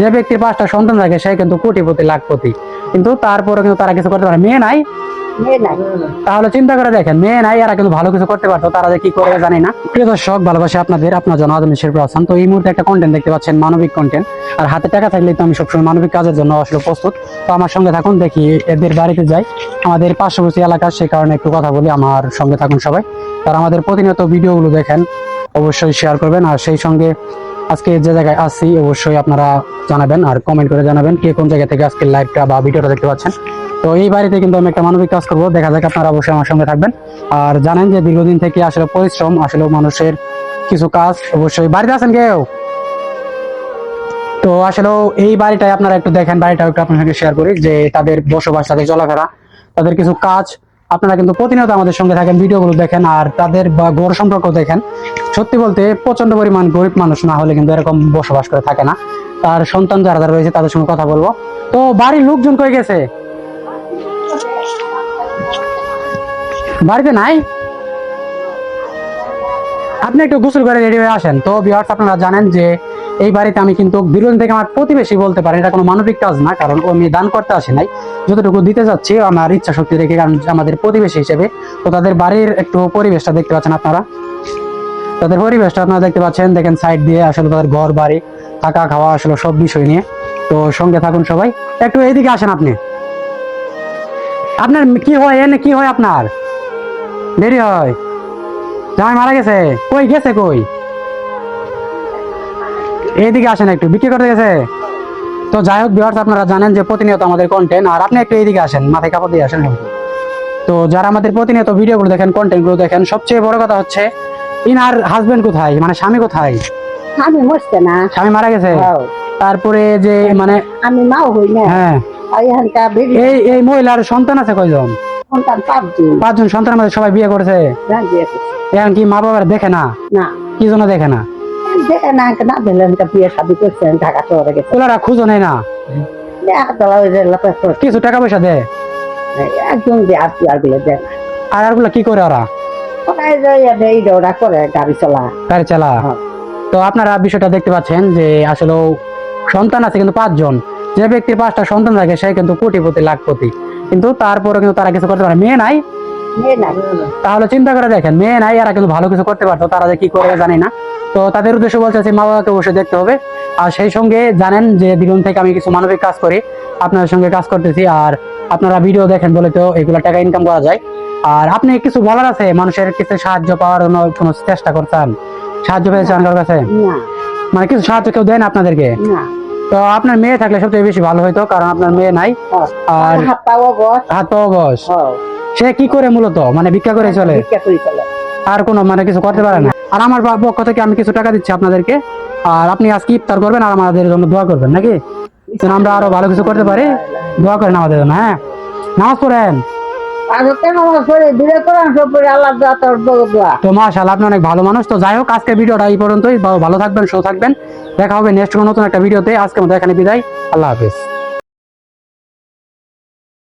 যে ব্যক্তির 5টা সন্তান থাকে সে কিন্তু কোটিপতি লাখপতি, কিন্তু তারপরে কিন্তু তারা কিছু করতে পারে, মেয়ে নাই। তাহলে চিন্তা করে দেখেন, মেয়ে নাই, এরা কিন্তু ভালো কিছু করতে পারতো, তারা যে কি করবে জানি না। প্রিয় দর্শক, ভালোবাসি আপনার জন্য আদম শেরপুর আছেন। তো এই মুহূর্তে একটা কন্টেন্ট দেখতে পাচ্ছেন, মানবিক কন্টেন্ট। আর হাতে টাকা থাকলে তো আমি সবসময় মানবিক কাজের জন্য আসলে প্রস্তুত। তো আমার সঙ্গে থাকুন, দেখি এদের বাড়িতে যাই, আমাদের পার্শ্ববর্তী এলাকা, সে কারণে একটু কথা বলি। আমার সঙ্গে থাকুন সবাই, আর আমাদের প্রতিনিয়ত ভিডিওগুলো দেখেন, অবশ্যই শেয়ার করবেন। আর সেই সঙ্গে আজকে যে জায়গায় আছি অবশ্যই আপনারা জানাবেন আর কমেন্ট করে জানাবেন কে কোন জায়গা থেকে আজকে লাইভটা বা ভিডিওটা দেখতে পাচ্ছেন। তো এই বাড়িতে কিন্তু আমি একটা মানবিক কাজ করবো, দেখা যাক, আপনারা অবশ্যই আমার সঙ্গে থাকবেন। আর জানেন যে দীর্ঘদিন থেকে আসলে পরিশ্রম, আসলে মানুষের কিছু কাজ, অবশ্যই বাড়িতে আছেন কেউ? তো আসলে এই বাড়িটাই আপনারা একটু দেখেন, বাড়িটাও একটু আপনার সঙ্গে শেয়ার করি, যে তাদের বসবাস, তাদের চলাফেরা, তাদের কিছু কাজ। আপনারা কিন্তু প্রতিনিয়ত আমাদের সঙ্গে থাকেন, ভিডিওগুলো দেখেন আর তাদের বা ঘর সম্পর্ক দেখেন। সত্যি বলতে প্রচন্ড পরিমাণ গরিব মানুষ না হলে কিন্তু এরকম বসবাস করে থাকে না। তার সন্তান যারা যারা রয়েছে তাদের সঙ্গে কথা বলবো। তো বাড়ির লোকজন কই গেছে? বাড়িতে নাই? আপনি একটু গোসল করে রেডি হয়ে আসেন। তো ভিউয়ার্স, আপনারা জানেন যে এই বাড়িতে আমি কিন্তু দীর্ঘদিন থেকে আমার প্রতিবেশী বলতে পারেন, এটা কোনো মানবিক কাজ না, কারণ আমি দান করতে আসি নাই, যতটুকু দিতে যাচ্ছি আমার ইচ্ছা শক্তি রেখে, কারণ আমাদের প্রতিবেশী হিসেবে। তো তাদের বাড়ির একটু পরিবেশটা দেখতে পাচ্ছেন আপনারা, তাদের পরিবেশটা আপনারা দেখতে পাচ্ছেন, দেখেন সাইড দিয়ে আসলে তাদের ঘর বাড়ি, থাকা খাওয়া আসলে সব বিষয় নিয়ে। তো সঙ্গে থাকুন সবাই, একটু এইদিকে আসেন। আপনি আপনার কি হয়, এনে কি হয় আপনার? দেরি হয়? জামাই মারা গেছে? কই গেছে কই? এইদিকে আসেন, একটু বিক্রি করতে গেছে। তো যাই হোক ভিউয়ার্স, আপনারা জানেন যে প্রতিনিয়ত আমাদের কন্টেন্ট, আর আপনি একটু এইদিকে আসেন, মাথায় কাপড় দিয়ে আসেন। তো যারা আমাদের প্রতিনিয়ত ভিডিওগুলো দেখেন, কন্টেন্ট গুলো দেখেন, সবচেয়ে বড় কথা হচ্ছে ইনার হাজবেন্ড কোথায়, মানে স্বামী কোথায়? আমি মরছে না, স্বামী মারা গেছে। তারপরে যে মানে আমি মাও হই না। হ্যাঁ, এই এই মহিলার সন্তান আছে কয়জন? সন্তান 5জন। 5জন সন্তানের মধ্যে সবাই বিয়ে করেছে? এখন কি মা বাবার দেখে না? না। কি জন্য দেখে না? দেখে না, না দিলেন বিয়ে শাদী করছেন, ঢাকা শহরে গেছে। ওনারা খুঁজো নেই না? কিছু টাকা পয়সা দেয় একজন দিয়ে আর গুলো দেয়। আর আরগুলা কি করে ওরা? ওরা করে গাড়ি চালা। তো আপনারা বিষয়টা দেখতে পাচ্ছেন যে আসলে সন্তান আছে কিন্তু 5জন। যে ব্যক্তির 5টা সন্তান থাকে সে কিন্তু কোটিপতি লাখপতি, কিন্তু তারপরে কিন্তু তারা কিছু করতে পারে, মেয়ে নাই। তাহলে চিন্তা করে দেখেন, মেয়ে নাই, এরা কিন্তু ভালো কিছু করতে পারতো, তারা যে কি করবে জানি না। তো তাদের উদ্দেশ্য বলছে মা বাবাকে অবশ্যই দেখতে হবে। আর সেই সঙ্গে জানেন যে দীর্ঘদিন থেকে আমি কিছু মানবিক কাজ করি, আপনাদের সঙ্গে কাজ করতেছি। আর আপনারা ভিডিও দেখেন বলে তো এগুলো টাকা ইনকাম করা যায়। আর আপনি কিছু বলার আছে, মানুষের কিছু সাহায্য পাওয়ার জন্য কোনো চেষ্টা করছেন? সাহায্য পেয়েছেন কারোর কাছে? মানে কিছু সাহায্য কেউ দেন আপনাদেরকে? তো আপনার মেয়ে থাকলে সবচেয়ে বেশি ভালো হইতো, কারণ আপনার মেয়ে নাই। আর হাত পাওয়া বস, সে কি করে মূলত, মানে ভিক্ষা করে চলে, আর কোনো মানে কিছু করতে পারে না। আর আমার পক্ষ থেকে আমি কিছু টাকা দিচ্ছি আপনাদেরকে, আর আপনি আজকে ইফতার করবেন আর আমাদের জন্য দোয়া করবেন, নাকি যেন আমরা আরো ভালো কিছু করতে পারি। দোয়া করেন আমাদের জন্য। হ্যাঁ, নামাজ পড়েন। তো মাশাআল্লাহ, আপনি অনেক ভালো মানুষ। তো যাই হোক, আজকে ভিডিওটা এই পর্যন্তই। ভালো থাকবেন, সুস্থ থাকবেন। দেখা হবে নেক্সট কোনো নতুন একটা ভিডিওতে। আজকের মতো এখানে বিদায়। আল্লাহ হাফেজ।